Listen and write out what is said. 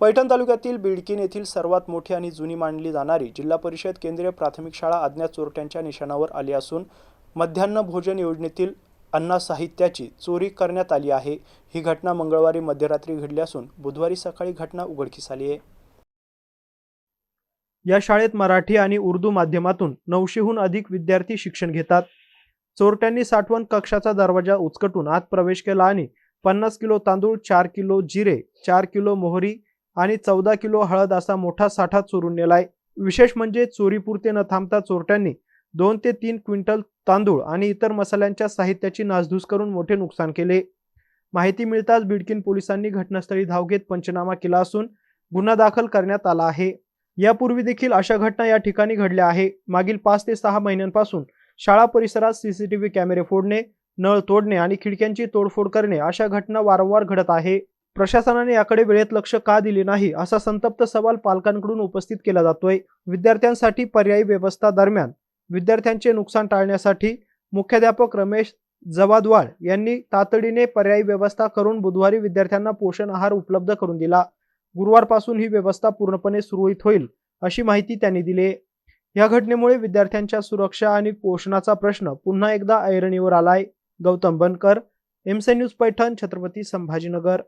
पैठण तालुक्यातील बिडकीन येथील सर्वात मोठी आणि जुनी मानली जाणारी जिल्हा परिषद केंद्रीय प्राथमिक शाळा अज्ञात चोरट्यांच्या निशाणावर आली असून मध्यान्ह भोजन योजनेतील अन्न साहित्याची चोरी करण्यात आली आहे। ही घटना मंगळवारी मध्यरात्री घडली असून बुधवारी सकाळी घटना उघडकीस आली आहे। या शाळेत मराठी आणि उर्दू माध्यमातून 900हून अधिक विद्यार्थी शिक्षण घेतात। चोरट्यांनी साठवण कक्षाचा दरवाजा उचकटून आत प्रवेश केला आणि 50 किलो तांदूळ, 4 किलो जिरे, 4 किलो मोहरी आणि 14 किलो हळद असा मोठा साठा चोरून नेलाय। विशेष म्हणजे चोरीपुरते न थांबता चोरट्यांनी 2 ते 3 क्विंटल तांदूळ आणि इतर मसाल्यांच्या साहित्याची नासधूस करून मोठे नुकसान केले। माहिती मिळताच बिडकीन पोलिसांनी घटनास्थळी धाव घेत पंचनामा केला असून गुन्हा दाखल करण्यात आला आहे। यापूर्वी देखील अशा घटना या ठिकाणी घडल्या आहे। मागील 5 ते 6 महिन्यांपासून शाळा परिसरात सीसीटीव्ही कॅमेरे फोडणे, नळ तोडणे आणि खिडक्यांची तोडफोड करणे अशा घटना वारंवार घडत आहे। प्रशासनाने याकडे वेळेत लक्ष का दिले नाही असा संतप्त सवाल पालकांकडून उपस्थित केला जातोय। विद्यार्थ्यांसाठी पर्यायी व्यवस्था दरम्यान विद्यार्थ्यांचे नुकसान टाळण्यासाठी मुख्याध्यापक रमेश जवादवाळ यांनी तातडीने पर्यायी व्यवस्था करून बुधवारी विद्यार्थ्यांना पोषण आहार उपलब्ध करून दिला। गुरुवारपासून ही व्यवस्था पूर्णपणे सुरळीत होईल अशी माहिती त्यांनी दिली। या घटनेमुळे विद्यार्थ्यांच्या सुरक्षा आणि पोषणाचा प्रश्न पुन्हा एकदा ऐरणीवर आलाय। गौतम बनकर, एमसी न्यूज पैठण, छत्रपती संभाजीनगर।